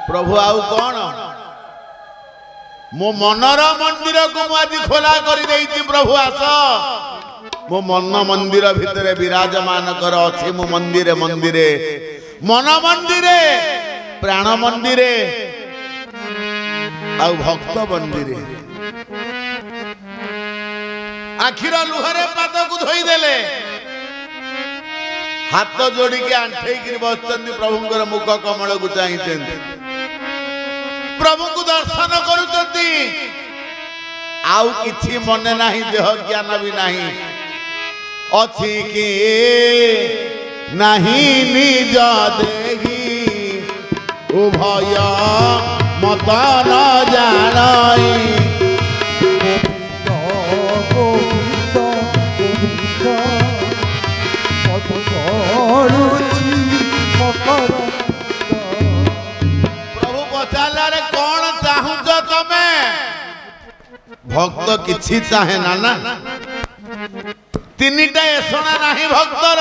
प्रभु आउ कौन मो मनर मंदिर को मुझे खोला कर देती प्रभु आस मो मन मंदिर भितर विराजमान कर अच्छे मो मंदिरे मंदिरे मन मंदिरे प्राण मंदिरे आ भक्त मंदिरे आखिर लुहरे पाद को धोईदेले हाथ जोड़ी के आंठे बसचंदी प्रभुंकर मुख कमल को चाहिए प्रभु को दर्शन करुचंती आउ किछि मने नाही देह ज्ञान भी नाही अछि कि नाही निज देही उभय मत न जानाई प्रभु पचारे कौन चाहूच तमे भक्त किछि चाहे ना तीनटा एसणा नाही भक्तर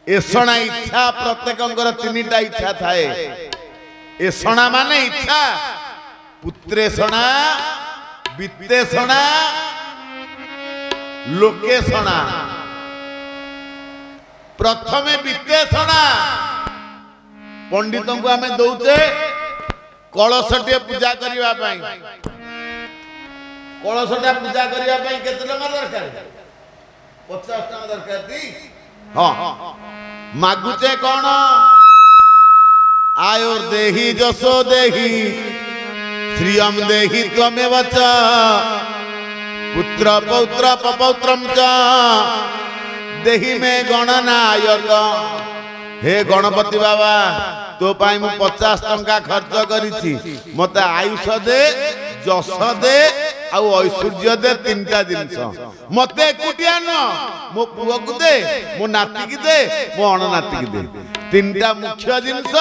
एसणा इच्छा प्रत्येकंकर तीनटा इच्छा थाए एसणा माने इच्छा पुत्रेषणा वित्तेषणा लोकेषणा प्रथमे वित्तेषणा पंडितों को आमे दौचे कलशटे पूजा करिवा पाई कलशटा पूजा करिवा पाई केते टका दरकार 50 टका दरकार दी हां मागुचे कोन आयुर देहि जसो देहि श्रियम देहि त्वमेव च पुत्र पौत्र पपौत्रम च देहि में गणनायक हे गणपति बाबा तो पाई मु 50 टंका खर्च करिछि मते आयुष दे जस दे आ ऐश्वर्य दे तीनटा जिंस मते एकुटिया न मो पुओ को दे मो नाती की दे मो अण नाती की दे तीनटा मुख्य जिंस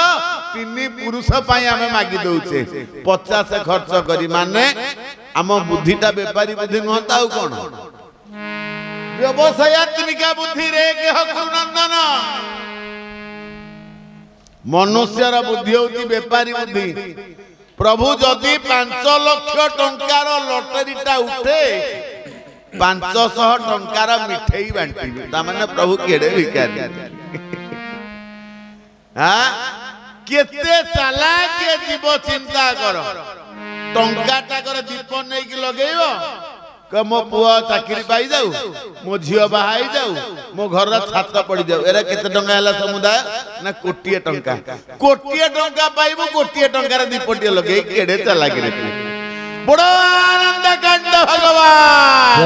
तीन पुरुष पाई आमे मागी दउछे 50 खर्च करी माने आम बुद्धिटा व्यापारी बुद्धि नहता आ कोन व्यवसायत्मिका बुद्धि रे केह गुरुनंदन मनुष्यर बुद्धि होती व्यापारी बुद्धि प्रभु जदि 5 लाख टंकार लॉटरीटा उठे 500 टंकार मिठेई बांटी तामाने प्रभु केड़े भिखारी हां केते चालाक जीव चिंता कर टंकाटा कर दीप नै कि लगेइबो क मो पुआ चाकरी पाई जाऊ मो झियो बाहाई जाऊ मो घर छात पड़ी जाऊ एरा केते टंका हला समुदाय ना कोटिए टंका पाइबो कोटिए टंका रे दीपटिए लगे केडे चला के बड़ा आनंद कांड भगवान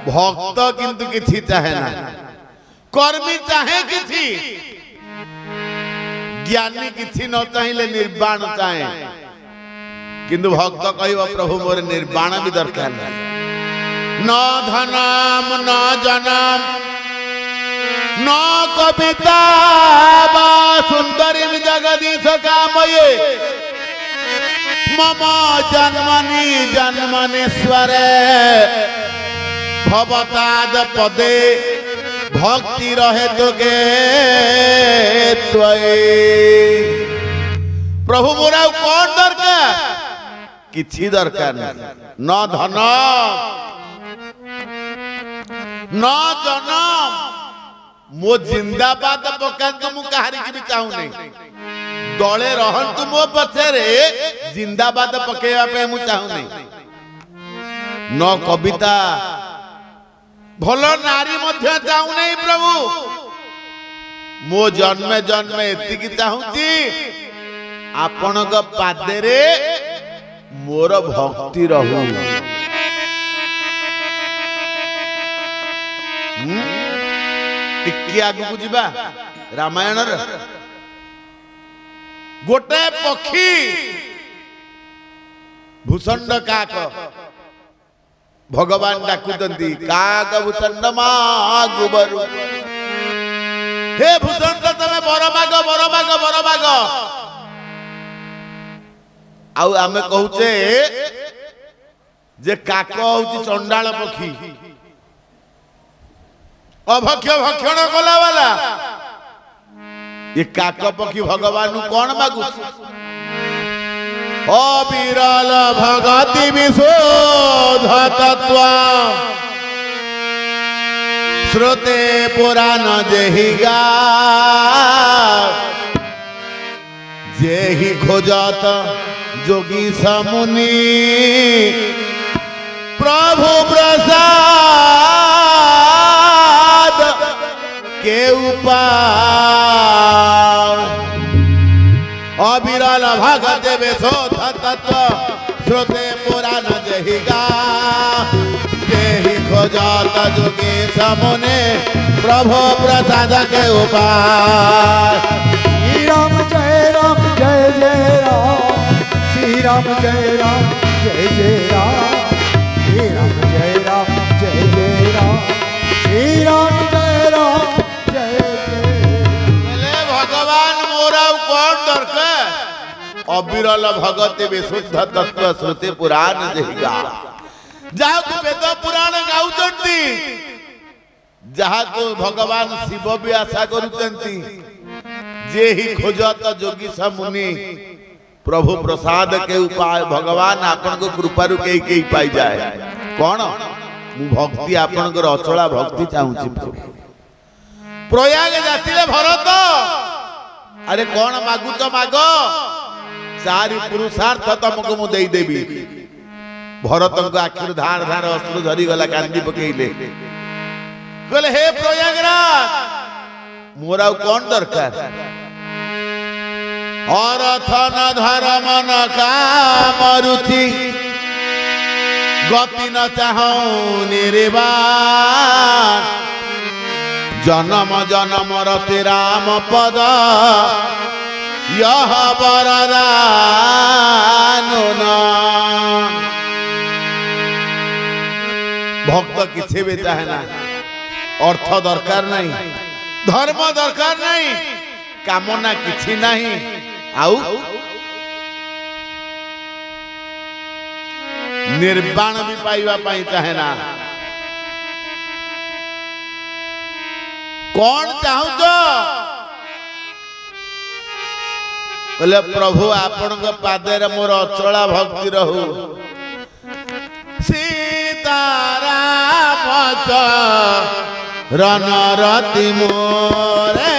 भक्त किंतु किछि चाहे ना कर्मी चाहे किछि ज्ञानी किछि न चाहिए निर्वाण चाहे किंतु भक्त कहब प्रभु मोर निर्वाण भी दरकार न धनम न जनम न कविता बा सुंदरी जगदीश कामये मम जन्मनीश्वर भवताद पदे भक्ति रहे तो गे प्रभु मोरा कौन दरकार किछि दरकार न धन न जनम मो जिंदाबाद पकांतु मु कहारी की भी चाहू नहीं दले रहंतु मो पछरे जिंदाबाद पकेवा पे मु चाहू नहीं न कविता भलो नारी मध्य चाहू नहीं प्रभु मो जन्मे जन्मे एतिकी चाहूची आपण को पादे रे मोर भक्ति रहू टिके आगु जीवा रामायण गोटे पक्षी भूषंड काक भगवान डाकुचंती काक भूषंड मागुबरु हे भूषंड तमे बर माग आउ आमे कहूचे जे काक होची चंडाल पक्षी अभक्ष्य भक्षण कला वाला ये काक पक्षी भगवान कौन मागुच अविरल भगति विशोध तत्व श्रुते पुराण जेहि गा जेहि खोजत जोगी समुनि प्रभु प्रसाद के उपाय अविरल भगत विशोध तत्व श्रुते पुराण जेहि गा जेहि खोजत जोगी समुनि प्रभु प्रसाद के उपाय श्री राम जय राम जय जय राम श्री राम जय राम जय जय राम श्री राम जय राम जय जय राम श्री राम जय राम जय जय भगवान मोरा कौन दरकार अविरल भगत विशुद्ध तत्व श्रुति पुराण जेहिगा जहाँ को वेद पुराण गाउचंती जहाँ को भगवान शिव भी आशा करुचंती जे ही खोजत जोगी समुनि प्रभु प्रसाद के उपाय भगवान आपन को कृपारु कई कई पाई जाए कौन मु भक्ति आपन को अचला भक्ति चाहूची प्रयाग जातिले भरत अरे कौन मागुच माग चारि पुरुषार्थ तुमको मु देई देबी भरत को आखिर धार धार अश्रु झरी गला कांदी पकेइले कहले हे प्रयागराज मोरा कौन दरकार अर्थ न धर्म न काम रुचि गति न चाहूं निर्वाण जन्म जन्म रति राम पद यह वरदान भक्त किसी भी चाहे ना अर्थ दरकार नहीं धर्म दरकार नहीं कामना किसी नहीं आउ निर्वाण भी पाइबा पाई चाहे ना कौन चाहू बोले प्रभु आपण पादे मोर अचला भक्ति रहू सीताराम रन रति मोरे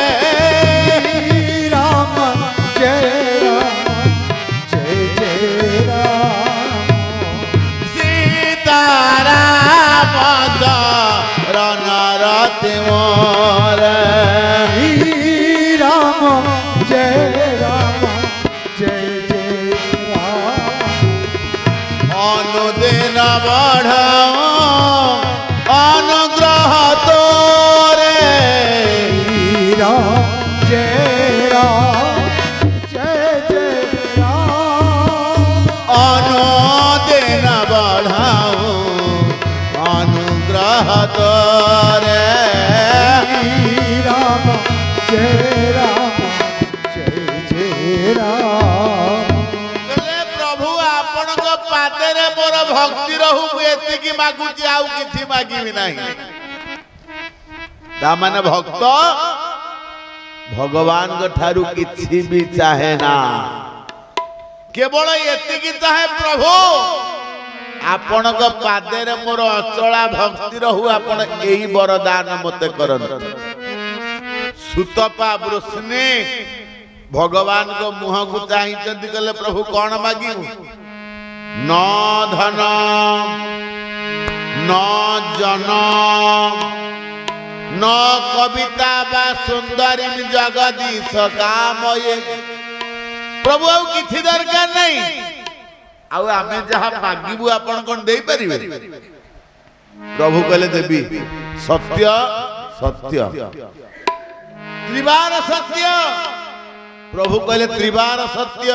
राम जय जय राम सीताराम रन रति मोरे राम जय राम जय जय राम अनुदिन बढ़ाओ अनुग्रह तोरे राम जय जय राम अनुदिन बढ़ाओ अनुग्रह तोरे राम जय जय राम प्रभु आपण पादे मोर भक्ति रहू एति मागुची आउ किछि मागिबी नाही ता माने भक्त भगवान को ठारू किछि भी चाहे ना केवल एति चाहे प्रभु आपण पादे मोर अचला भक्ति रहू आपण एही वरदान मते करन सुतपा वृष्णि भगवान को मुह को चाहिए कहले प्रभु कौन मागिबू न धन न जन न कविता बा सुंदरी जगदीश काम ये प्रभु आउ किछि दरकार नहीं आउ आमे जहा मागिबू आपण कोन देई परिबे प्रभु कहले देबी सत्य सत्य त्रिवार सत्य प्रभु कहले त्रिवार सत्य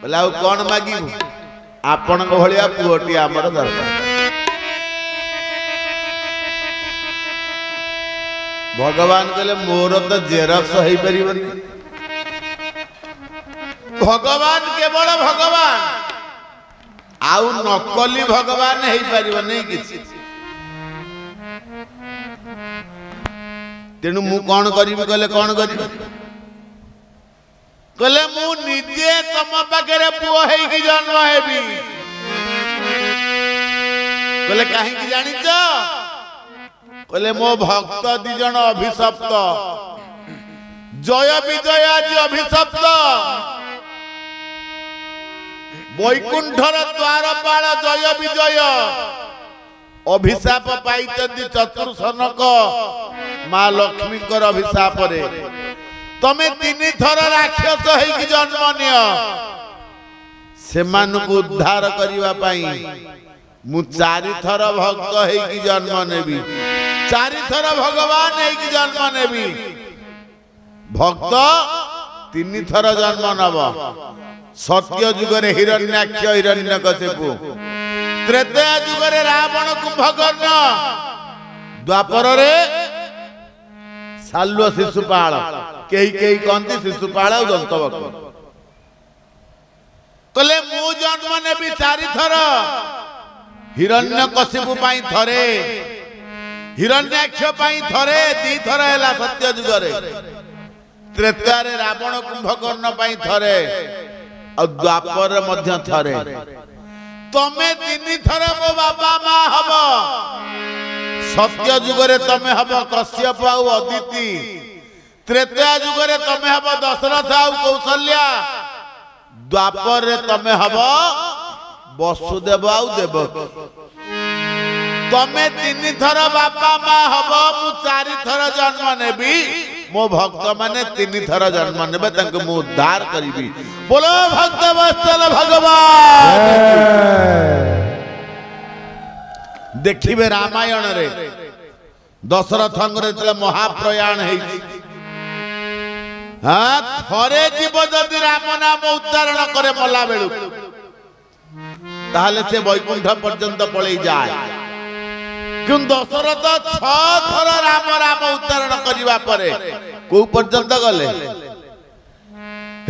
बोले आउ कौन मागिबू आपण भलिया पुओटी आमर दरकार भगवान कहले मोर तो जेरक्स होई परिबनी भगवान केवल भगवान आउ नकली भगवान होई परिबो नहीं किछि तेणु मु कौन करी कहले कौन करी कहले मु निजे तम पाखे पुओ है जन्म हेबी कहले कहीं जानी कहले मो भक्त दी जन अभिशप्त जय विजय आज अभिशप्त वैकुंठर द्वारपाल जय विजय अभिशाप पाई चतुर्सनक माँ लक्ष्मी अभिशाप रे तमे 3 थर राक्षस है जन्म निय सेमानकु उद्धार करिवा पाई मु 4 थर भक्त है जन्म नेबी 4 थर भगवान है जन्म नेबी भक्त 3 थर जन्म नब सत्य जुगरे हिरण्याक्ष हिरण्यकशिपु त्रेता जुगरे रावण कुंभकर्ण द्वापर रे साल्व शिशुपाल कई कई कहती शिशुपाल और दंतवक्र कहले मु जन्म नेबी 4 थर हिरण्यकशिपु पाई थरे हिरण्याक्ष पाई थरे 2 थर हैला सत्य जुगरे त्रेता रे रावण कुंभकर्ण पाई थरे और द्वापर मध्य थरे तमे 3 थर मो बाबा माँ हब सत्य जुगरे तमे हब कश्यप और अदिति त्रेता जुगरे तमे हब दशरथ और कौशल्या द्वापर रे तमे हब वसुदेव और देवकी तमे 3 थर बाबा माँ हब मु 4 थर जन्म नेबी मो भक्त माने 3 थर जन्म नेबे तंक मु उद्धार करिबी बोलो भक्त वत्सल भगवान देखिबे रामायण रे दशरथ रे महाप्रयाण है हाँ थरे जीव जदि राम नाम उच्चारण करे मला बेलू ताहले से वैकुंठ पर्यंत पळई जाए क्यों दशरथ 6 थर राम राम उच्चारण करिवा परे को पर्यंत गले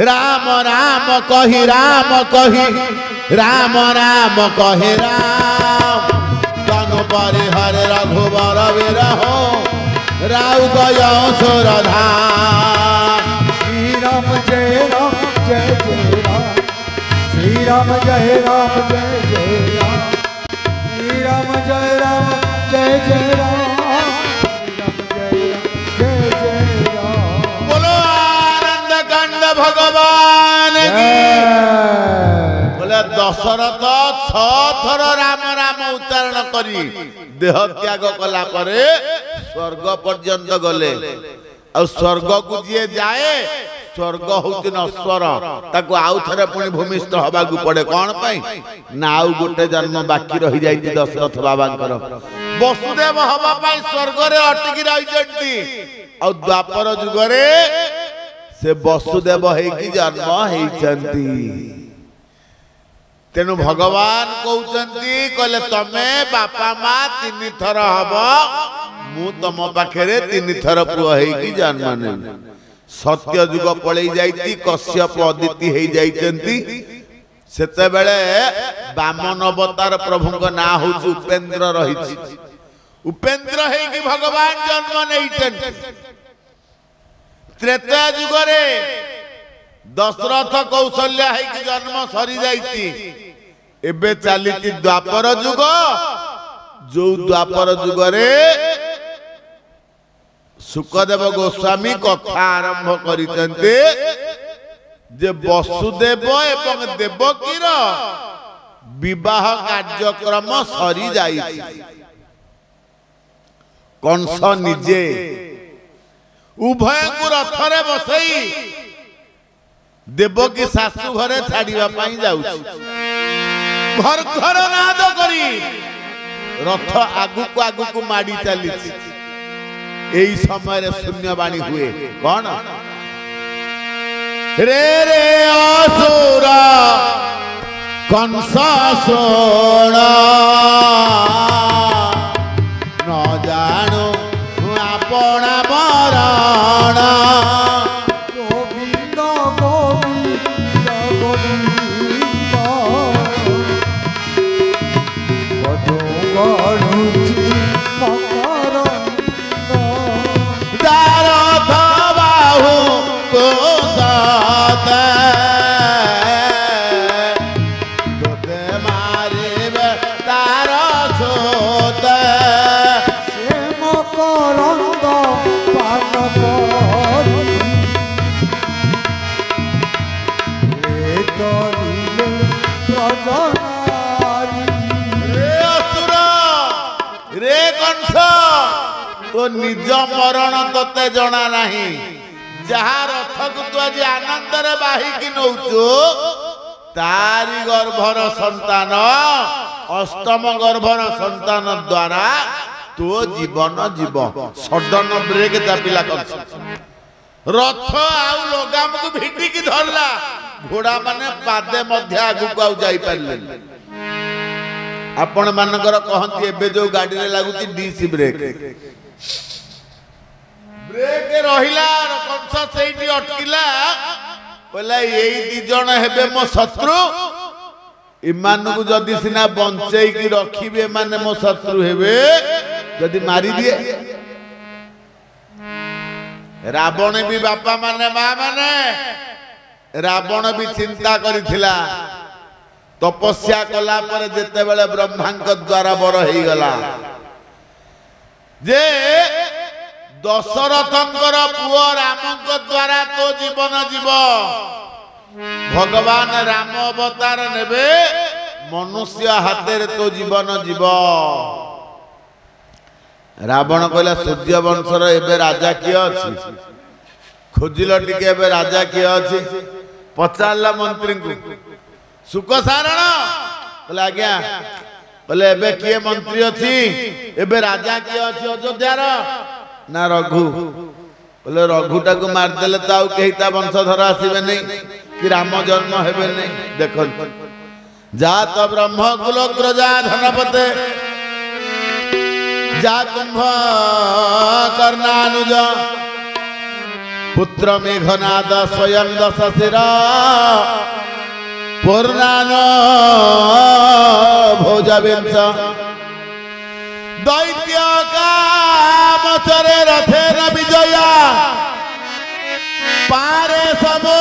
राम राम कहि राम कहि राम तनु परिहर रघुबर विरहो राउ गयो सुरधाम श्री राम जय जय राम श्री राम जय जय राम श्री राम जय जय राम श्री राम जय राम बोलो आनंद कंड भगवान की बोले दशरथ 6 थर राम राम उच्चारण करी देह त्याग कला परे स्वर्ग पर्यंत गले और स्वर्ग को जी जाए स्वर्ग होती नश्वर ताको आउ थरे पुणी भूमिस्थ हवा को पड़े कौन पाई ना आउ गोटे जन्म बाकी रही जाई दशरथ बाबांकर वसुदेव हवा पाई स्वर्ग रे अटकी रही जंती और द्वापर जुग रे से वसुदेव हेकी जन्म हेचंती तेनु भगवान कहउचंती कहले तमे बापा माँ 3 थर हब मु तम पाखे 3 थर पुआ हेकी जन्म नेबी सत्य जुग पलई जाइती कश्यप अदिति हे जाइचंती सेते बेले वामन अवतार प्रभु को ना होची उपेंद्र रही उपेंद्र है कि भगवान जन्म नहीं त्रेता जुग रे दशरथ कौशल्या है कि जन्म सरी जाइती एबे चली द्वापर जुग जो द्वापर जुग रे सुखदेव गोस्वामी कथा आरंभ करिसेंते जे वसुदेव एवं देवकीर विवाह कार्यक्रम सरी जाइछि कंस निजे उभय को रथरे बसई देवकी सासु घरे छाड़िबा पई जाउछि घर घर नाद करी रथ आगु को माडी चलीछि एई समय शून्यवाणी हुए कौन रे रे असुर कंस सोण न जानो अपना मरण गोविंद गोविंद गोविंद मधु गणुची मकरंद तोते मारिबे तार सोत से मकरंद पान करी रे तरिले प्रजनारी रे असुर रे कंस तो निज मरण तोते जना नहीं जहा रथ को तू आज आनंद रे बाहिकी नौचु तारी गर्भर संतान अष्टम गर्भर संतान द्वारा तो जीवन जीव सडन ब्रेक चापिला कंस रथ आउ लगाम को भिटी की धरला घोड़ा माने पादे मध्य आगु को आउ जाई परले आपण मानकर कहंती एबे जो गाड़ी रे लागुती डीसी ब्रेक ब्रेक रहिला कंस सेठी अटकिला बोला एई दी जण हेबे मो शत्रु इमान को जदी सिना बंचई की रखिबे माने मो शत्रु हेबे जदी मारी दिए रावण भी बापा माने मां माने रावण भी चिंता करिथिला तपस्या कला पर जेते बेले ब्रह्मांक द्वारा बर हेई गला जे दशरथंकर पुओ रामंक द्वारा तो जीवन जीव भगवान राम अवतार नेबे मनुष्य हाथे तो जीवन जीव रावण कहला सूर्य वंशर एबे राजा किए अछि खोजिल टिके एबे राजा किए अछि पचारला मंत्री को सुख सारण बोले आज्ञा बोले एबे किए मंत्री अछि एबे राजा किए अछि अयोध्यार ना रघु बोले रघुटा को मार देले त आउ केहिता वंशधर आसीबे नहीं कि राम जन्म हेबे नहीं देखन जात ब्रह्म कुल प्रजा धनपते जा कुंभ कर्णानुज पुत्र मेघनाद स्वयं दश शिरा पूर्णान भोजविंश दैत्य कामचरे रथेन विजया पारे समुद्रम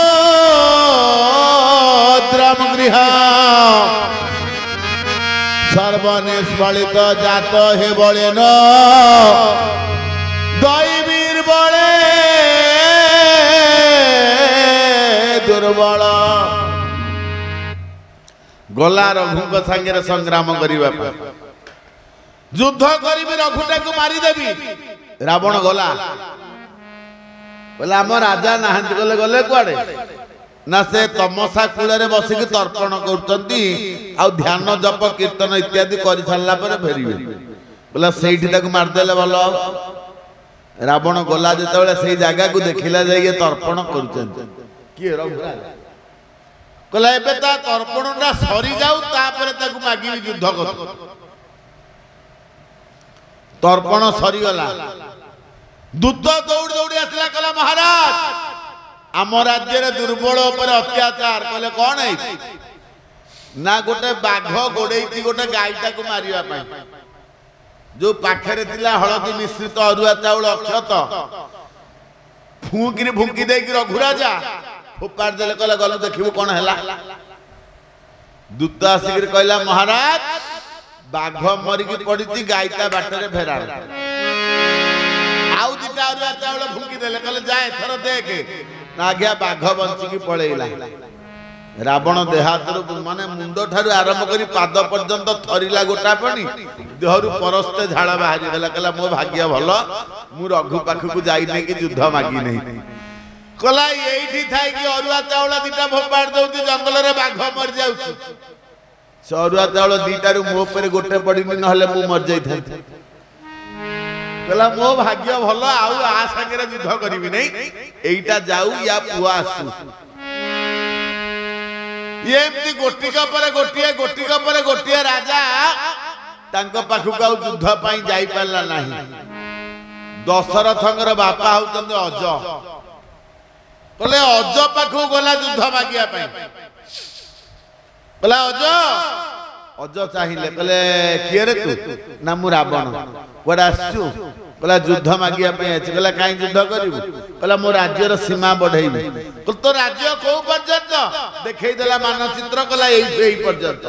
गृह सर्वनिष्फलित जात हे बलेन दैवीर बले दुर्बल गला रघुक संगे संग्राम करिबा युद्ध करिबी रघुटा को मारी देबी रावण गला बोला हम राजा नाहंती गले गले कुआडे ना से तमसा कूଳରେ बसिक तर्पण करतंती आ ध्यान जप कीर्तन इत्यादि करि छल्ला पर फेरिबे बोला सेठी ताको मार देले भलो रावण गला जेतेबेले सेही जागा को देखिला जाई तर्पण करचंती की रघुराज कहला एबे ता तर्पणटा सरी जाऊ तापरे ताको मागिबी युद्ध कर तर्पण सरी गला दूत दौड़ दौड़ी आसला कहला महाराज आम राज्य दुर्बल उपर अत्याचार कहले कौन है ना गोटे बाघ गोड़े गोटे गाईटा को मारिया जो पाखरे थिला हलदी मिश्रित अरुआ चाउल अक्षत फुंकी फुंकी दे रघुराजा फोपाड़ देले कहले गलु देखिबु कौन हैला दूत आसिक कहला महाराज बाघ मरिकी पड़ी गाईटा बाटरे फेरा आउ दिटा अरुआ चाउल फुंकी देले कहले जाए थर देखे ना आज्ञा बाघ बंचिकी पळेइला रावण देहातर माने मुंड ठारू आरंभ करी पाद पर्यंत थरीला गोटा पानी देहरु परस्ते झाड़ा बाहरी गला कहला मो भाग्य भलो मु रघु पाखकु जाई नै कि युद्ध मागी नै कहला एठी थाई कि अरुआ चाउल दिटा फोपाड़ दउती जंगल रे बाघ मर जाउची से अरुआ चाउल दिटारु मो ऊपर गोटे पडिनी नहले मु मर जाई थांती कहला मो भाग्य भलो आउ आ संगे युद्ध करिवि नै एइटा जाऊ या पुआ आसु ये एमती गोटिका पर गोटिया राजा तांको पाखकु आउ युद्ध पई जाई पाला नाही दशरथंगर बापा होतंते अज कहले अज पाखकु गला युद्ध मागिया पई कहला अज चाहिए कहले किए रे तू ना मु रावण कोडा आसु कहला युद्ध मागिया कहला कहीं युद्ध करू कहला मो राज्यर सीमा बढ़ेबी तो राज्य कौ पर्यंत देखई देला मानचित्र कहला एई पर्यंत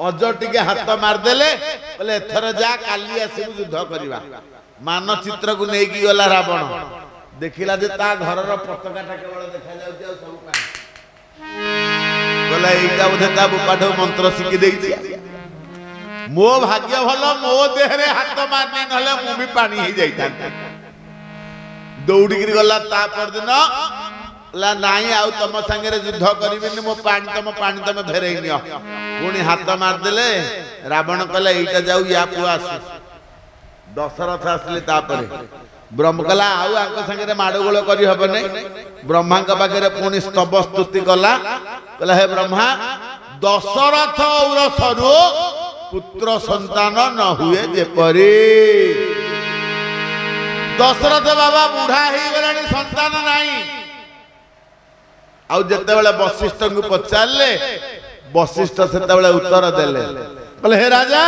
अज टिके हाथ मारदेले कहले एथर जा काली आसिबु युद्ध करबा मानचित्र को नेकी गला रावण देखिला जे ता घरर पताकाटा केवल देखा जाउती आ सब पानी कहला एटा बोधे ता बुपाठो मंत्र शिखी देइछि मो भाग्य भल मो देहरे हाथ मारनी नले मु भी पानी ही जाइता दौड़ी गला ता पर दिन ला नाही आउ तम संगे युद्ध करिबिनी मो पानी तम फेरई नियो पुणी हाथ मार देले रावण कहले एटा जाऊ या पु आस दशरथ आसले तापरे ब्रह्म कहला आउ आंक संगे माडगोल करी हबे नै ब्रह्मा के पाखरे पुणी स्तव स्तुति कला कहला हे ब्रह्मा दशरथ और सरू पुत्र संतान न हुए जेपरी दशरथ बाबा बुढ़ा ही गलानी संतान नाही आउ जते बेले वशिष्ठ को पचारले वशिष्ठ सेते बेले उत्तर देले बोले हे राजा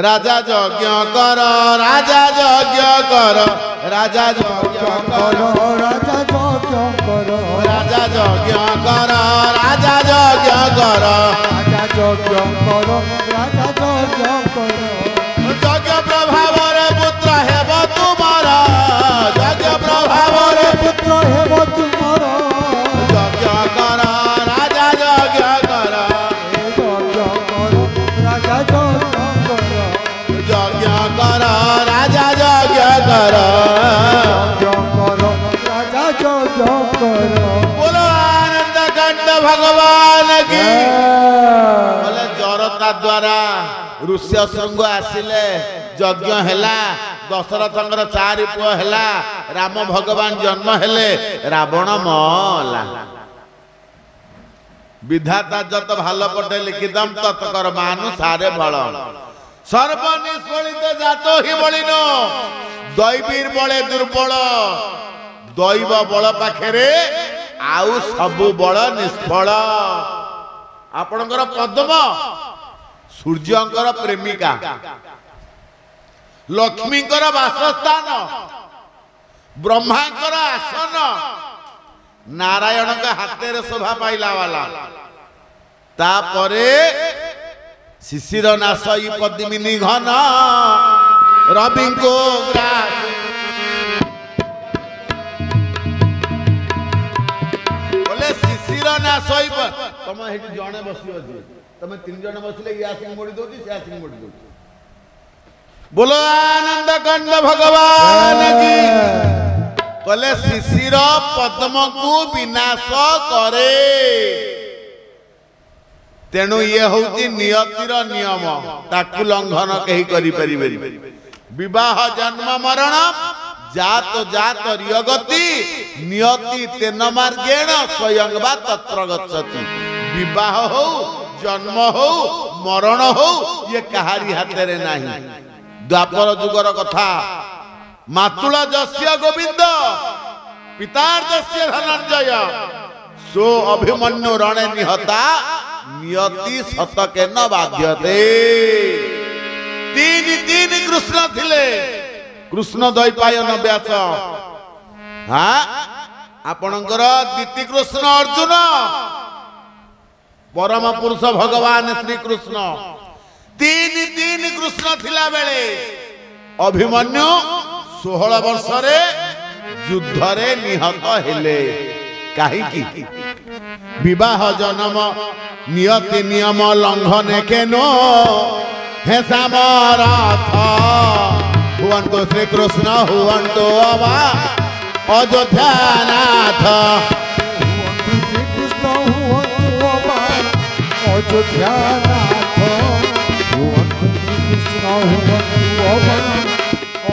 राजा यज्ञ कर राजा यज्ञ कर राजा यज्ञ कर राजा यज्ञ कर राजा यज्ञ कर राजा यज्ञ कर राजा यज्ञ कर राजा यज्ञ कर यज्ञ प्रभाव रे पुत्र हेब तुमार यज्ञ प्रभाव रे पुत्र हेब तुमार यज्ञ कर राजा यज्ञ कर यज्ञ कर राजा यज्ञ कर यज्ञ कर राजा यज्ञ कर राजा यज्ञ कर बोलो आनंद कंठ भगवान की बोले जरता द्वारा ऋष्य शृंग आसिले यज्ञ हैला दशरथंकर 4 पुଅ हैला राम भगवान जन्म हेले रावण मला विधाता जत भाल पटे लिखिदम तत कर्मानुसारे फल सर्वनिष्फलित जातो ही बलिनो दैवीर बळे दुर्बल दैव बल पाखरे आउ सबु बल निष्फल आपणकर पद्म सूर्यंकर प्रेमिका लक्ष्मीकर वासस्थान ब्रह्मांकर आसन नारायण का हाथे शोभा पाइला वाला तापरे शिशिर नाशई पद्मिनी घन रवि को बोले शिशिर नाशई तुम जड़े बसी अच्छे तुम 3 जन बसले या सिंह मोड़ी दौची से सिंह मोड़ी दौची बोलो आनंद कंद भगवान की कहले शिशिर पद्म को विनाश करे तेणु ये होती नियतिर नियम ताकू लंघन कहीं करि परिबेनी विवाह जन्म मरण जात जात रियगति नियति तेन मार्गेण स्वयं वा तत्र गच्छति विवाह हो जन्म हो मरण हो ये कहारी हाथे नहीं द्वापर जुगर कथा मातुला जस्य गोविंद पितार्जस्य धनंजय सो अभिमन्यु रण निहता नियति शतके न बाध्यते 3 कृष्ण थिले कृष्ण द्वैपायन व्यास हाँ आपणकर द्वितीय कृष्ण अर्जुन परम पुरुष भगवान श्री कृष्ण 3 कृष्ण थिला बेले अभिमन्यु 16 वर्ष रे युद्ध रे निहत हेले काहीकि विवाह जन्म नियति नियम लंघन केनो हे समरथ हुवंतु श्री कृष्ण हुवंतु अवा अयोध्यानाथ हुवंतु श्री कृष्ण हुवंतु अवा अयोध्यानाथ हुवंतु श्री कृष्ण हुवंतु अवा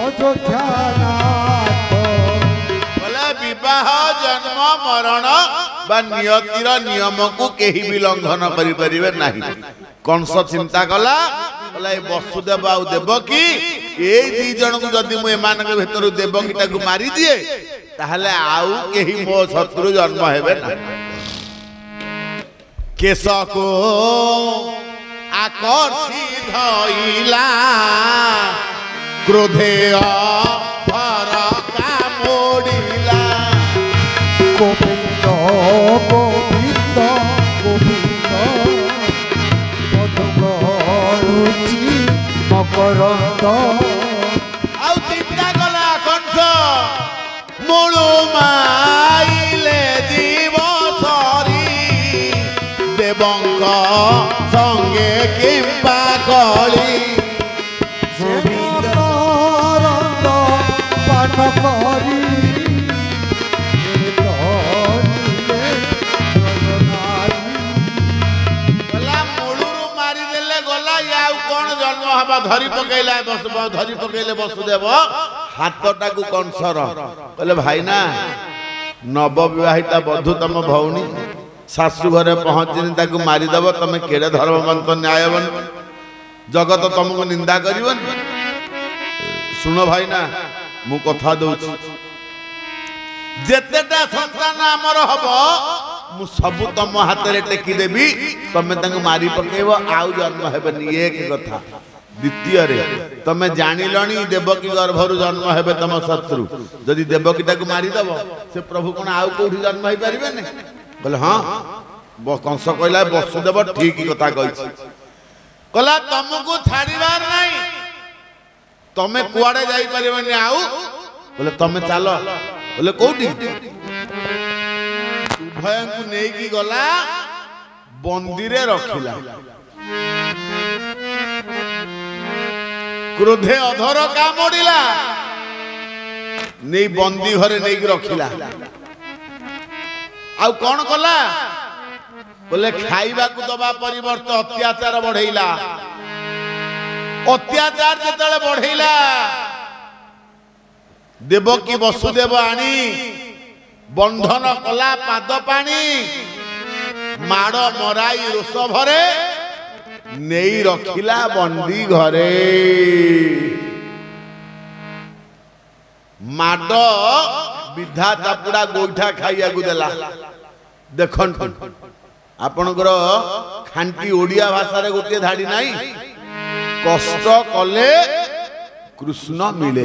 अयोध्यानाथ बोले विवाह जन्म मरण बा नियतिर नियम को केही भी लंघन करि परिबे नाही कंस चिंता कला बोला ए वसुदेव आ देवकी ए 2 जन को जदि मु एमान के भीतर देवकी ताकू मारी दिए ताहले आउ केही मो शत्रु जन्म हेबे ना केश को आकर्षि धइला क्रोधे अधर कामुड़िला गोविंद गोविंद गोविंद मधुगरुचि मकरंद आउ चिंता कला कंस मुळु माइले जीव सरी देवंक संगे किंपा कली मकरंद पान करी गला मुळुरु मारी देले गला या कोन जन्म हबा धरी पकेला धरी पकेले वसुदेव हाथटा को कंसर कहले भाई ना नव विवाहिता बधु तम भौणी सासु घरे पहुंचनी ताकू मारिदेव तमे केड़े धर्मवंत न्यायवन जगत तुमको निंदा करिवन सुन भाई ना मु कथा दउछि जेतेटा संतान हमर हबो मु सबु तम हाथ रे टेकी देबी तमे तंग मारी पकेव आउ जन्म हेबनी एक कथा द्वितीय रे तमे जानिलणी देवकी गर्भरु जन्म हेबे तम शत्रु जदि देवकी ताकू मारी दबो से प्रभु कोन आउ कोठी जन्म हे परिबे ने बोले हां कंस कहला वसुदेव ठीक कथा कहिछि कहला तुमको छाड़ीबार नहीं तमे कुआडे जाई परिबनी आउ बोले तमे चलो बोले कोठी उभय को नहीं की गला बंदी रे रखिला क्रोधे अधर कामुड़िला नहीं बंदी घरे नहीं की रखिला आउ कौन कला बोले खाइबा को दबा परिवर्त अत्याचार बढ़ेला अत्याचार जेतले बढ़ेला देवकी वसुदेव आनी बंधन कला पाद पानी माड़ मराई रोष भरे नहीं रखिला बंदी घरे माड विधा चापुड़ा गोईठा खाइया देला देखंतु आपनकर खांटी ओडिया भाषा रे गोटे धाड़ी नाही कष्ट कले कृष्ण मिले